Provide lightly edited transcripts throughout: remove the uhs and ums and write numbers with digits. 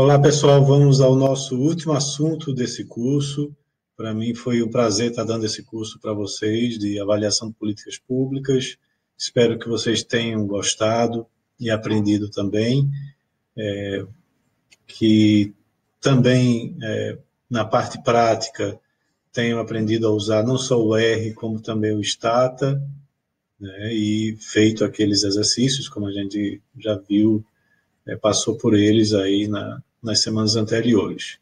Olá, pessoal. Vamos ao nosso último assunto desse curso. Para mim foi um prazer estar dando esse curso para vocês de avaliação de políticas públicas. Espero que vocês tenham gostado e aprendido também, que também na parte prática tenham aprendido a usar não só o R, como também o Stata, né, e feito aqueles exercícios, como a gente já viu, passou por eles aí nas semanas anteriores.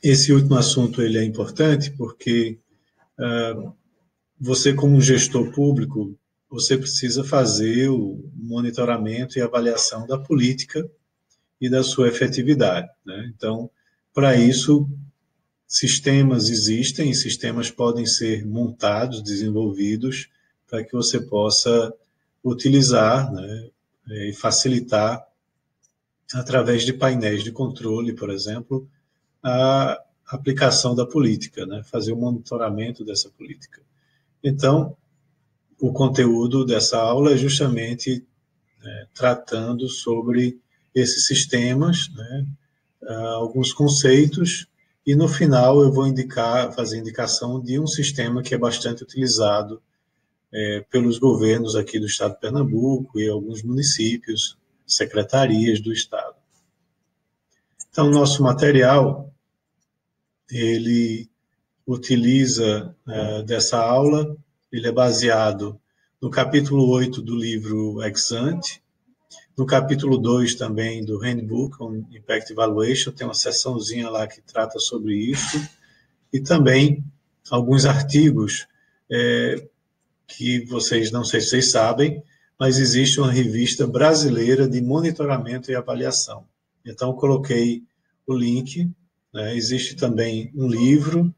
Esse último assunto ele é importante porque você, como gestor público, você precisa fazer o monitoramento e avaliação da política e da sua efetividade, né? Então, para isso, sistemas existem e sistemas podem ser montados, desenvolvidos, para que você possa utilizar, né, e facilitar, através de painéis de controle, por exemplo, a aplicação da política, né? Fazer o monitoramento dessa política. Então, o conteúdo dessa aula é justamente tratando sobre esses sistemas, né? Alguns conceitos, e no final eu vou fazer indicação de um sistema que é bastante utilizado pelos governos aqui do estado de Pernambuco e alguns municípios, secretarias do estado. Então, nosso material, ele utiliza dessa aula, ele é baseado no capítulo 8 do livro Ex Ante, no capítulo 2 também do Handbook on Impact Evaluation, tem uma seçãozinha lá que trata sobre isso, e também alguns artigos que vocês, não sei se vocês sabem, mas existe uma revista brasileira de monitoramento e avaliação. Então, eu coloquei o link, né? Existe também um livro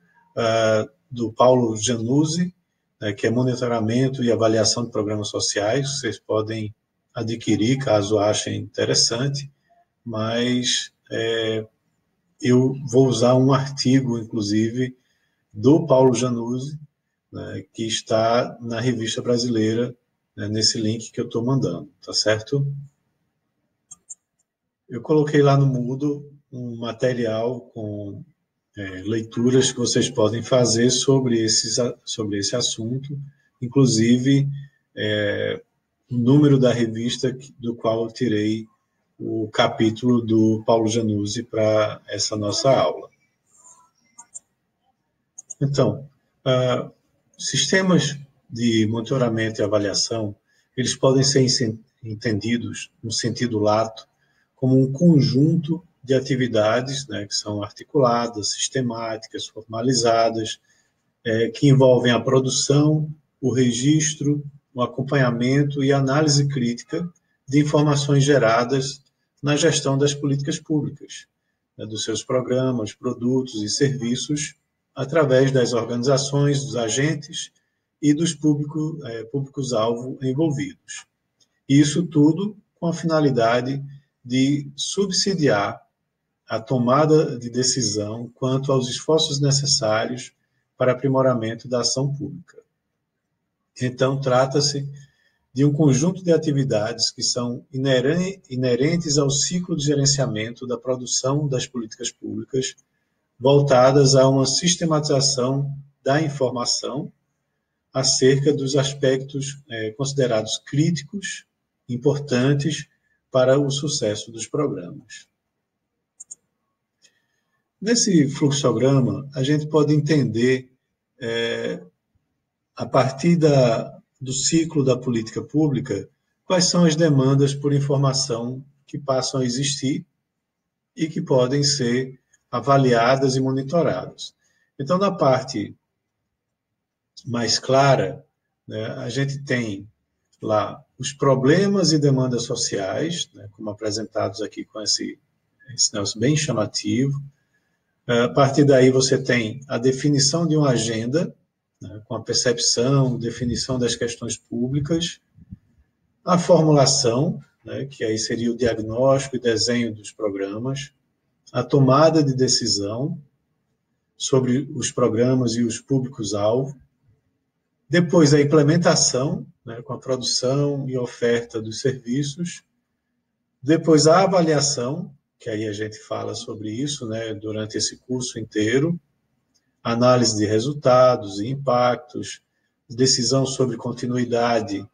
do Paulo Januzzi, que é Monitoramento e Avaliação de Programas Sociais. Vocês podem adquirir, caso achem interessante, mas eu vou usar um artigo, inclusive, do Paulo Januzzi, né, que está na revista brasileira, né, nesse link que eu estou mandando, tá certo? Eu coloquei lá no Moodle um material com leituras que vocês podem fazer sobre esse assunto, inclusive o número da revista do qual eu tirei o capítulo do Paulo Januzzi para essa nossa aula. Então, sistemas de monitoramento e avaliação, eles podem ser entendidos, no sentido lato, como um conjunto de atividades, né, que são articuladas, sistemáticas, formalizadas, que envolvem a produção, o registro, o acompanhamento e análise crítica de informações geradas na gestão das políticas públicas, né, dos seus programas, produtos e serviços, através das organizações, dos agentes e dos públicos-alvo envolvidos. Isso tudo com a finalidade de subsidiar a tomada de decisão quanto aos esforços necessários para aprimoramento da ação pública. Então, trata-se de um conjunto de atividades que são inerentes ao ciclo de gerenciamento da produção das políticas públicas, voltadas a uma sistematização da informação acerca dos aspectos considerados críticos, importantes para o sucesso dos programas. Nesse fluxograma, a gente pode entender, a partir do ciclo da política pública, quais são as demandas por informação que passam a existir e que podem ser avaliadas e monitoradas. Então, na parte mais clara, né, a gente tem lá os problemas e demandas sociais, né, como apresentados aqui com esse negócio bem chamativo. A partir daí você tem a definição de uma agenda, né, com a percepção, definição das questões públicas, a formulação, né, que aí seria o diagnóstico e desenho dos programas, a tomada de decisão sobre os programas e os públicos-alvo, depois a implementação, né, com a produção e oferta dos serviços, Depois, a avaliação, que aí a gente fala sobre isso, né, durante esse curso inteiro, análise de resultados e impactos, decisão sobre continuidade,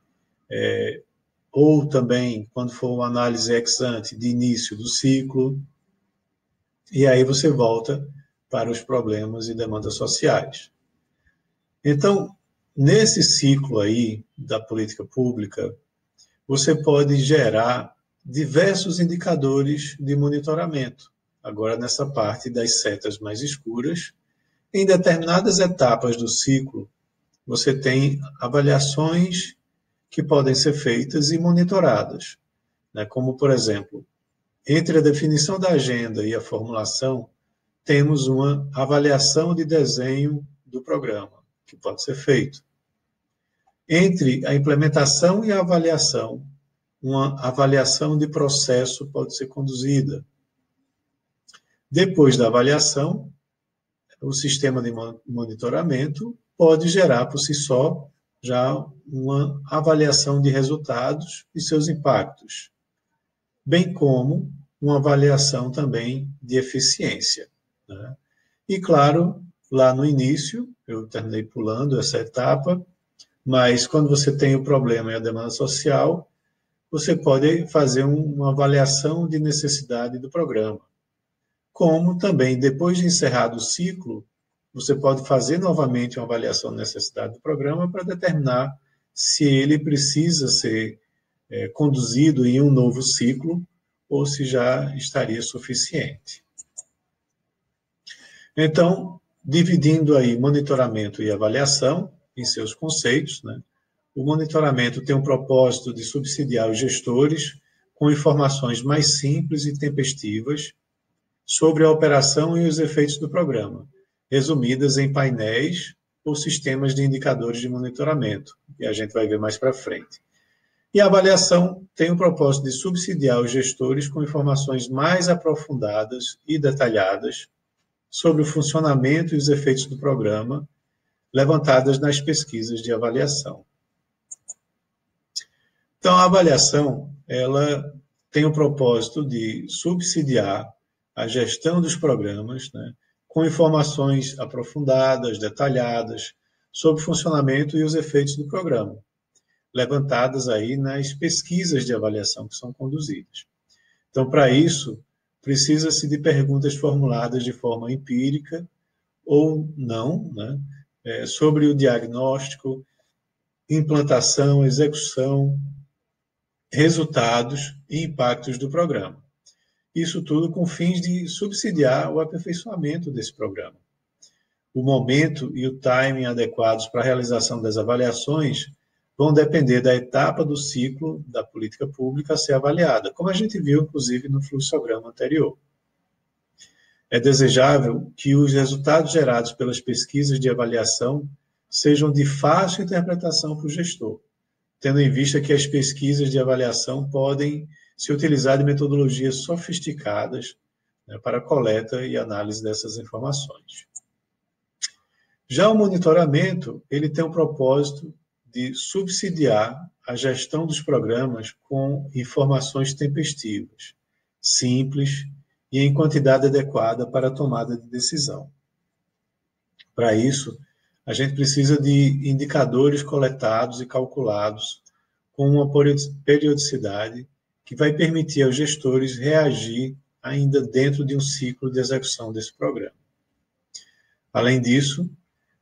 ou também, quando for uma análise ex ante, de início do ciclo, e aí você volta para os problemas e demandas sociais. Então, nesse ciclo aí da política pública, você pode gerar diversos indicadores de monitoramento. Agora, nessa parte das setas mais escuras, em determinadas etapas do ciclo, você tem avaliações que podem ser feitas e monitoradas, né? Como, por exemplo, entre a definição da agenda e a formulação, temos uma avaliação de desenho do programa, que pode ser feito. Entre a implementação e a avaliação, uma avaliação de processo pode ser conduzida. Depois da avaliação, o sistema de monitoramento pode gerar por si só já uma avaliação de resultados e seus impactos, bem como uma avaliação também de eficiência, né? E, claro, lá no início, eu terminei pulando essa etapa, mas quando você tem o problema e a demanda social, você pode fazer uma avaliação de necessidade do programa. Como também, depois de encerrado o ciclo, você pode fazer novamente uma avaliação de necessidade do programa para determinar se ele precisa ser conduzido em um novo ciclo ou se já estaria suficiente. Então, dividindo aí monitoramento e avaliação em seus conceitos, né? O monitoramento tem o propósito de subsidiar os gestores com informações mais simples e tempestivas sobre a operação e os efeitos do programa, resumidas em painéis ou sistemas de indicadores de monitoramento, que a gente vai ver mais para frente. E a avaliação tem o propósito de subsidiar os gestores com informações mais aprofundadas e detalhadas sobre o funcionamento e os efeitos do programa, levantadas nas pesquisas de avaliação. Então, a avaliação, ela tem o propósito de subsidiar a gestão dos programas, né, com informações aprofundadas, detalhadas, sobre o funcionamento e os efeitos do programa, levantadas aí nas pesquisas de avaliação que são conduzidas. Então, para isso, precisa-se de perguntas formuladas de forma empírica ou não, né, sobre o diagnóstico, implantação, execução, resultados e impactos do programa. Isso tudo com fins de subsidiar o aperfeiçoamento desse programa. O momento e o timing adequados para a realização das avaliações vão depender da etapa do ciclo da política pública a ser avaliada, como a gente viu, inclusive, no fluxograma anterior. É desejável que os resultados gerados pelas pesquisas de avaliação sejam de fácil interpretação para o gestor, tendo em vista que as pesquisas de avaliação podem se utilizar de metodologias sofisticadas, né, para a coleta e análise dessas informações. Já o monitoramento, ele tem o propósito de subsidiar a gestão dos programas com informações tempestivas, simples e em quantidade adequada para a tomada de decisão. Para isso, a gente precisa de indicadores coletados e calculados com uma periodicidade que vai permitir aos gestores reagir ainda dentro de um ciclo de execução desse programa. Além disso,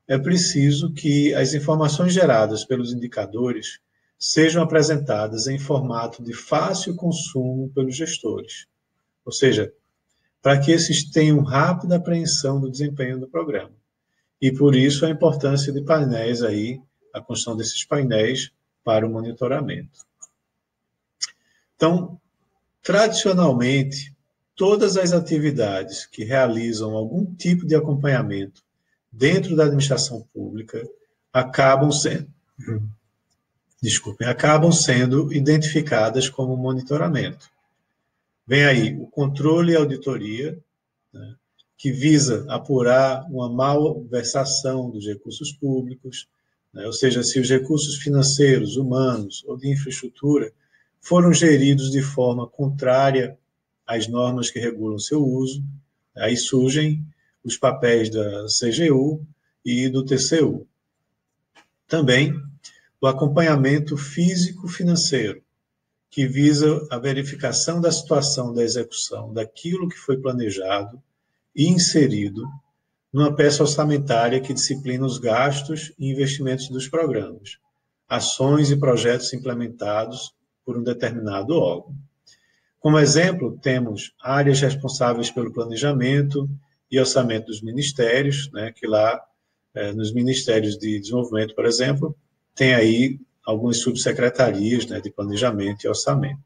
é preciso que as informações geradas pelos indicadores sejam apresentadas em formato de fácil consumo pelos gestores, ou seja, para que esses tenham rápida apreensão do desempenho do programa. E por isso a importância de painéis aí, a construção desses painéis para o monitoramento. Então, tradicionalmente, todas as atividades que realizam algum tipo de acompanhamento dentro da administração pública acabam sendo identificadas como monitoramento. Vem aí o controle e auditoria, né, que visa apurar uma malversação dos recursos públicos, né, ou seja, se os recursos financeiros, humanos ou de infraestrutura foram geridos de forma contrária às normas que regulam seu uso. Aí surgem os papéis da CGU e do TCU. Também o acompanhamento físico-financeiro, que visa a verificação da situação da execução daquilo que foi planejado e inserido numa peça orçamentária que disciplina os gastos e investimentos dos programas, ações e projetos implementados por um determinado órgão. Como exemplo, temos áreas responsáveis pelo planejamento e orçamento dos ministérios, né, que lá, nos ministérios de desenvolvimento, por exemplo, tem aí algumas subsecretarias, né, de planejamento e orçamento.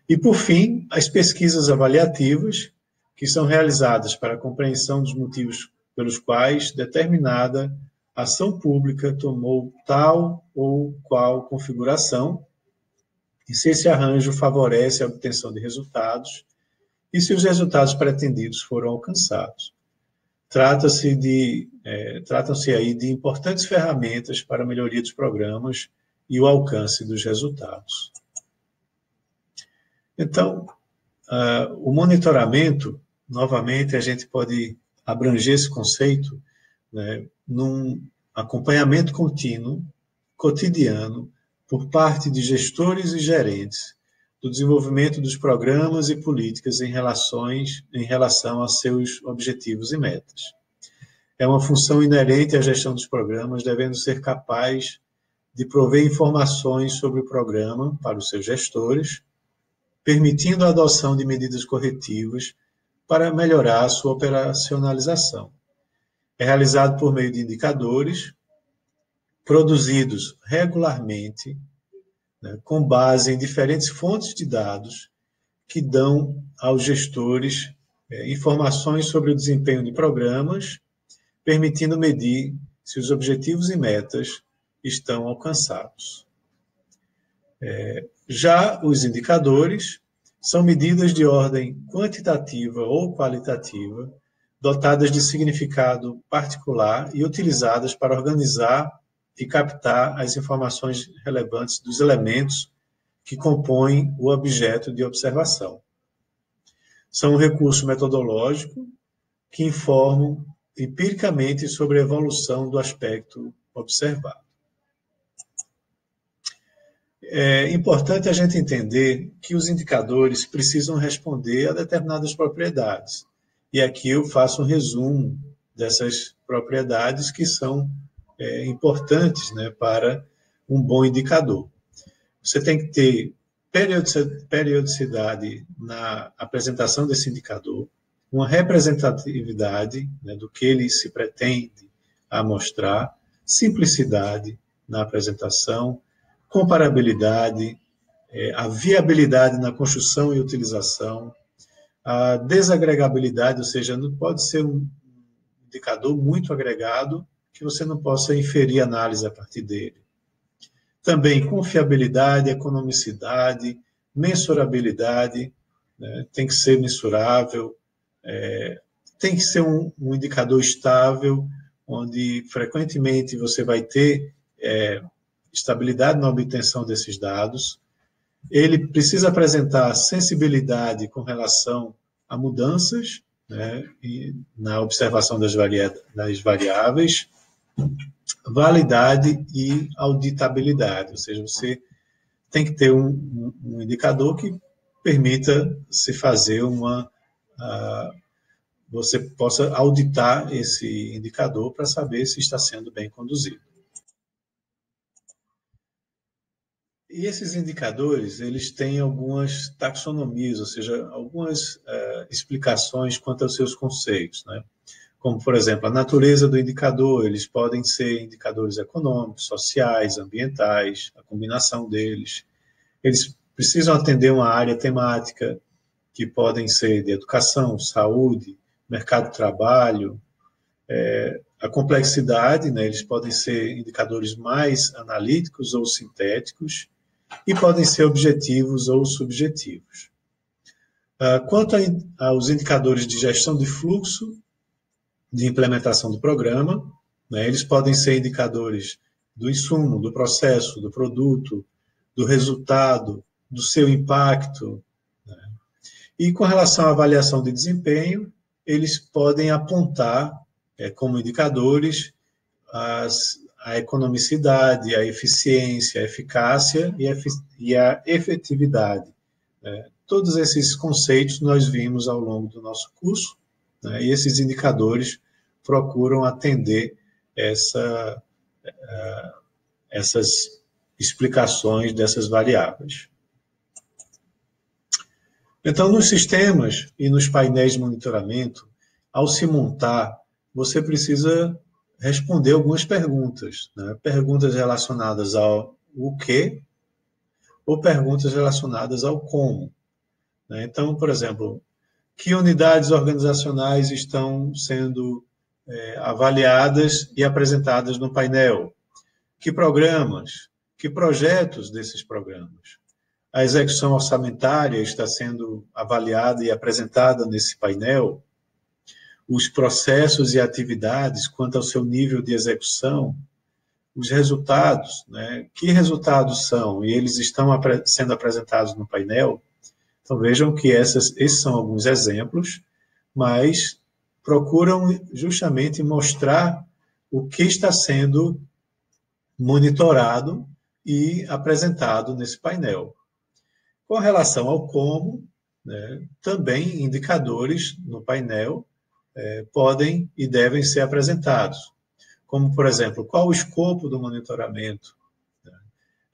E, por fim, as pesquisas avaliativas, que são realizadas para a compreensão dos motivos pelos quais determinada ação pública tomou tal ou qual configuração, e se esse arranjo favorece a obtenção de resultados, e se os resultados pretendidos foram alcançados. Tratam-se aí de importantes ferramentas para a melhoria dos programas e o alcance dos resultados. Então, o monitoramento, novamente, a gente pode abranger esse conceito, né, num acompanhamento contínuo, cotidiano, por parte de gestores e gerentes, do desenvolvimento dos programas e políticas em relação a seus objetivos e metas. É uma função inerente à gestão dos programas, devendo ser capaz de prover informações sobre o programa para os seus gestores, permitindo a adoção de medidas corretivas para melhorar a sua operacionalização. É realizado por meio de indicadores produzidos regularmente, né, com base em diferentes fontes de dados que dão aos gestores informações sobre o desempenho de programas, permitindo medir se os objetivos e metas estão alcançados. Já os indicadores são medidas de ordem quantitativa ou qualitativa, dotadas de significado particular e utilizadas para organizar e captar as informações relevantes dos elementos que compõem o objeto de observação. São um recurso metodológico que informam empiricamente sobre a evolução do aspecto observado. É importante a gente entender que os indicadores precisam responder a determinadas propriedades. E aqui eu faço um resumo dessas propriedades que são importantes, né, para um bom indicador. Você tem que ter periodicidade na apresentação desse indicador, uma representatividade, né, do que ele se pretende mostrar, simplicidade na apresentação, comparabilidade, a viabilidade na construção e utilização, a desagregabilidade, ou seja, não pode ser um indicador muito agregado que você não possa inferir análise a partir dele. Também confiabilidade, economicidade, mensurabilidade, né, tem que ser mensurável, tem que ser um indicador estável, onde frequentemente você vai ter estabilidade na obtenção desses dados. Ele precisa apresentar sensibilidade com relação a mudanças, né, na observação das variáveis, validade e auditabilidade, ou seja, você tem que ter um indicador que permita se fazer você possa auditar esse indicador para saber se está sendo bem conduzido. E esses indicadores, eles têm algumas taxonomias, ou seja, algumas explicações quanto aos seus conceitos, né? Como, por exemplo, a natureza do indicador, eles podem ser indicadores econômicos, sociais, ambientais, a combinação deles. Eles precisam atender uma área temática, que podem ser de educação, saúde, mercado de trabalho, a complexidade, né, eles podem ser indicadores mais analíticos ou sintéticos, e podem ser objetivos ou subjetivos. Quanto aos indicadores de gestão de fluxo, de implementação do programa, né, eles podem ser indicadores do insumo, do processo, do produto, do resultado, do seu impacto, né? E com relação à avaliação de desempenho, eles podem apontar como indicadores a economicidade, a eficiência, a eficácia e a efetividade. Todos esses conceitos nós vimos ao longo do nosso curso, né, e esses indicadores procuram atender essas explicações dessas variáveis. Então, nos sistemas e nos painéis de monitoramento, ao se montar, você precisa responder algumas perguntas, né? Perguntas relacionadas ao o que ou perguntas relacionadas ao como, né? Então, por exemplo, que unidades organizacionais estão sendo avaliadas e apresentadas no painel? Que programas? Que projetos desses programas? A execução orçamentária está sendo avaliada e apresentada nesse painel? Os processos e atividades quanto ao seu nível de execução? Os resultados, né? Que resultados são? E eles estão sendo apresentados no painel? Então, vejam que esses são alguns exemplos, mas procuram justamente mostrar o que está sendo monitorado e apresentado nesse painel. Com relação ao como, né, também indicadores no painel podem e devem ser apresentados, como, por exemplo, qual o escopo do monitoramento.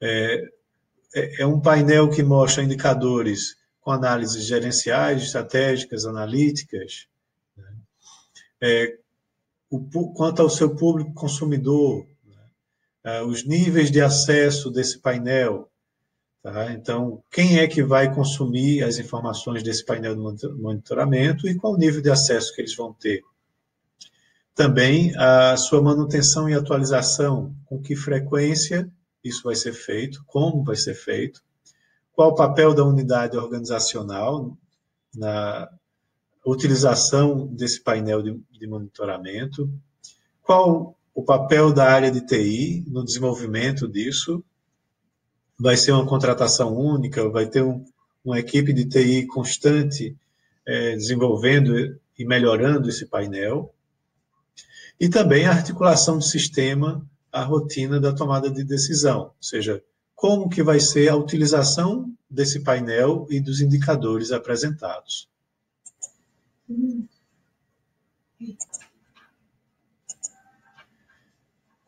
É um painel que mostra indicadores com análises gerenciais, estratégicas, analíticas, né? Quanto ao seu público consumidor, né? Os níveis de acesso desse painel. Tá? Então, quem é que vai consumir as informações desse painel de monitoramento e qual o nível de acesso que eles vão ter. Também a sua manutenção e atualização, com que frequência isso vai ser feito, como vai ser feito, qual o papel da unidade organizacional na utilização desse painel de monitoramento, qual o papel da área de TI no desenvolvimento disso. Vai ser uma contratação única, vai ter uma equipe de TI constante desenvolvendo e melhorando esse painel. E também a articulação do sistema à rotina da tomada de decisão, ou seja, como que vai ser a utilização desse painel e dos indicadores apresentados.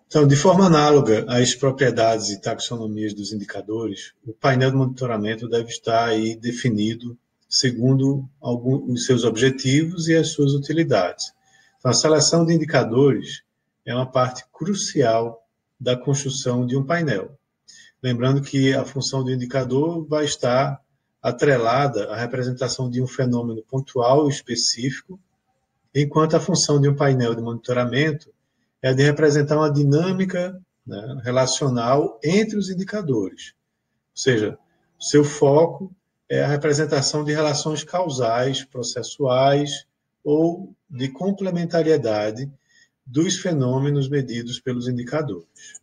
Então, de forma análoga às propriedades e taxonomias dos indicadores, o painel de monitoramento deve estar aí definido segundo os seus objetivos e as suas utilidades. Então, a seleção de indicadores é uma parte crucial da construção de um painel. Lembrando que a função do indicador vai estar atrelada à representação de um fenômeno pontual e específico, enquanto a função de um painel de monitoramento é de representar uma dinâmica, né, relacional entre os indicadores. Ou seja, seu foco é a representação de relações causais, processuais ou de complementariedade dos fenômenos medidos pelos indicadores.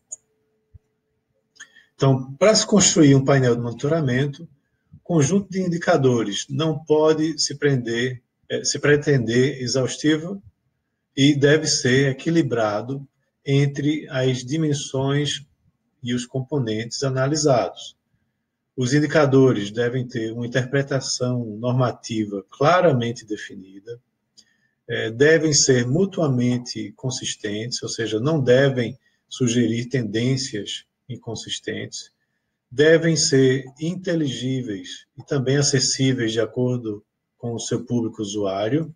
Então, para se construir um painel de monitoramento, o conjunto de indicadores não pode se pretender exaustivo e deve ser equilibrado entre as dimensões e os componentes analisados. Os indicadores devem ter uma interpretação normativa claramente definida, devem ser mutuamente consistentes, ou seja, não devem sugerir tendências inconsistentes, devem ser inteligíveis e também acessíveis de acordo com o seu público usuário,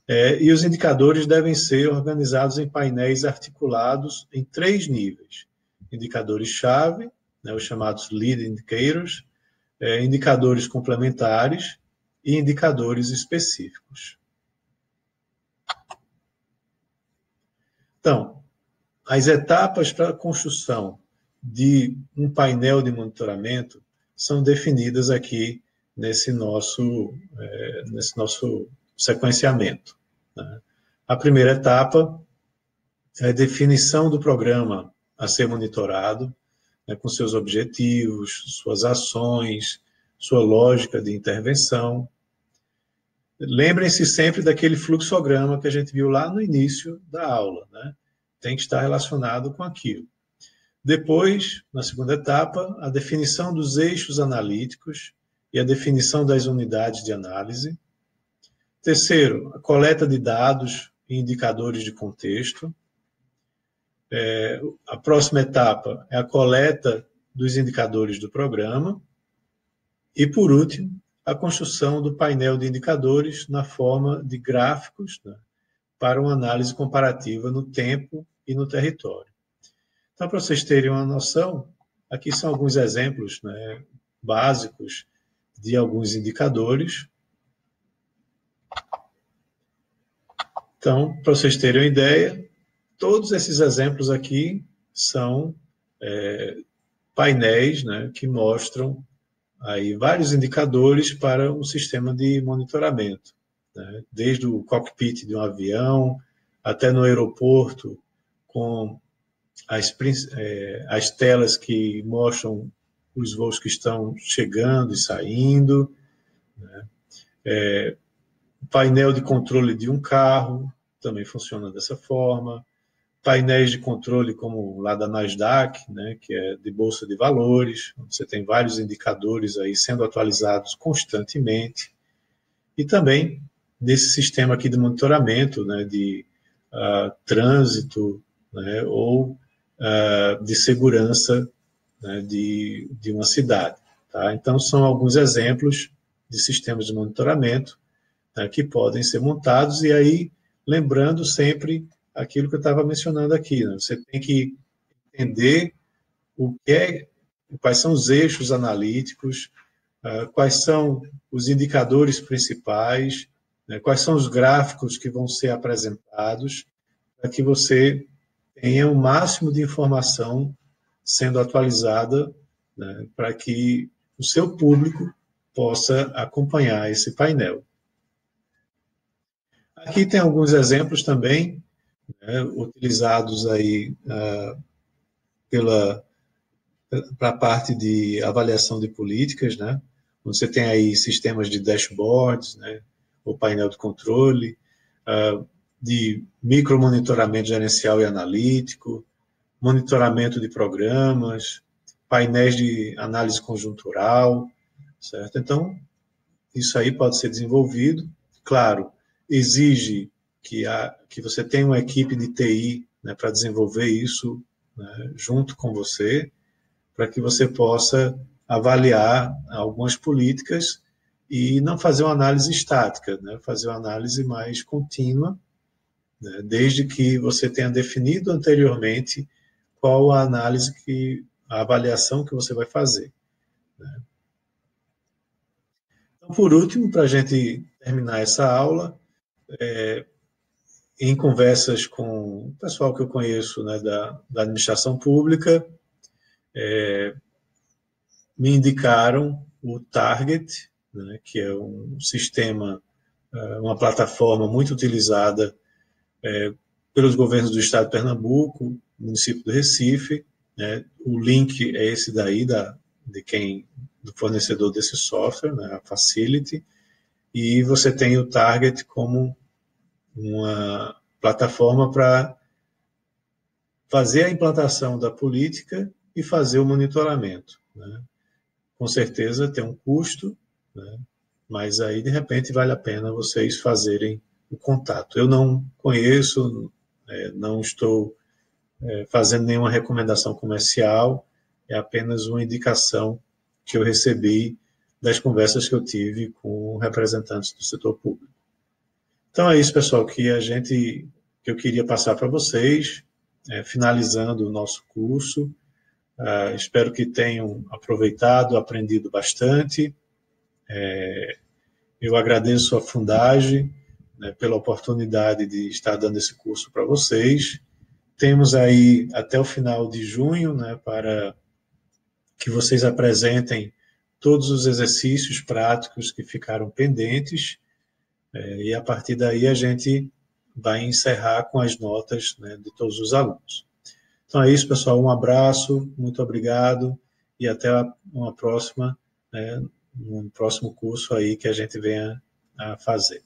e os indicadores devem ser organizados em painéis articulados em 3 níveis. Indicadores-chave, né, os chamados lead indicators, indicadores complementares e indicadores específicos. Então, as etapas para a construção de um painel de monitoramento são definidas aqui nesse nosso sequenciamento. Né? A primeira etapa é a definição do programa a ser monitorado. né, com seus objetivos, suas ações, sua lógica de intervenção. Lembrem-se sempre daquele fluxograma que a gente viu lá no início da aula, né? Tem que estar relacionado com aquilo. Depois, na segunda etapa, a definição dos eixos analíticos e a definição das unidades de análise. Terceiro, a coleta de dados e indicadores de contexto. A próxima etapa é a coleta dos indicadores do programa. E, por último, a construção do painel de indicadores na forma de gráficos, né, para uma análise comparativa no tempo e no território. Então, para vocês terem uma noção, aqui são alguns exemplos, né, básicos de alguns indicadores. Então, para vocês terem uma ideia, todos esses exemplos aqui são painéis, né, que mostram aí vários indicadores para um sistema de monitoramento, né, desde o cockpit de um avião até no aeroporto, com as telas que mostram os voos que estão chegando e saindo, né, painel de controle de um carro também funciona dessa forma, painéis de controle como lá da Nasdaq, né, que é de bolsa de valores, você tem vários indicadores aí sendo atualizados constantemente, e também nesse sistema aqui de monitoramento, né, de trânsito, né, ou de segurança, né, de uma cidade. Tá? Então, são alguns exemplos de sistemas de monitoramento, né, que podem ser montados, e aí, lembrando sempre aquilo que eu estava mencionando aqui, né? Você tem que entender quais são os eixos analíticos, quais são os indicadores principais, né, quais são os gráficos que vão ser apresentados, para que você tenha o máximo de informação sendo atualizada, né, para que o seu público possa acompanhar esse painel. Aqui tem alguns exemplos também, né, utilizados aí para a parte de avaliação de políticas, né? Você tem aí sistemas de dashboards, né, o painel de controle, de micromonitoramento gerencial e analítico, monitoramento de programas, painéis de análise conjuntural, certo? Então, isso aí pode ser desenvolvido. Claro, exige que você tenha uma equipe de TI, né, para desenvolver isso, né, junto com você, para que você possa avaliar algumas políticas e não fazer uma análise estática, né, fazer uma análise mais contínua, né, desde que você tenha definido anteriormente qual a análise a avaliação que você vai fazer. Né. Então, por último, para a gente terminar essa aula, em conversas com o pessoal que eu conheço, né, da administração pública, me indicaram o Target, né, que é um sistema, uma plataforma muito utilizada pelos governos do estado de Pernambuco, município do Recife, né. O link é esse daí, do fornecedor desse software, né, a Facility, e você tem o Target como uma plataforma para fazer a implantação da política e fazer o monitoramento, né. Com certeza tem um custo, né, mas aí, de repente, vale a pena vocês fazerem o contato. Eu não conheço, não estou fazendo nenhuma recomendação comercial, é apenas uma indicação que eu recebi das conversas que eu tive com representantes do setor público. Então é isso, pessoal, que eu queria passar para vocês, finalizando o nosso curso. Espero que tenham aproveitado, aprendido bastante. Eu agradeço a Fundagem, né, pela oportunidade de estar dando esse curso para vocês. Temos aí até o final de junho, né, para que vocês apresentem todos os exercícios práticos que ficaram pendentes, e a partir daí a gente vai encerrar com as notas, né, de todos os alunos. Então é isso, pessoal. Um abraço, muito obrigado e até uma próxima, um próximo curso aí que a gente venha a fazer.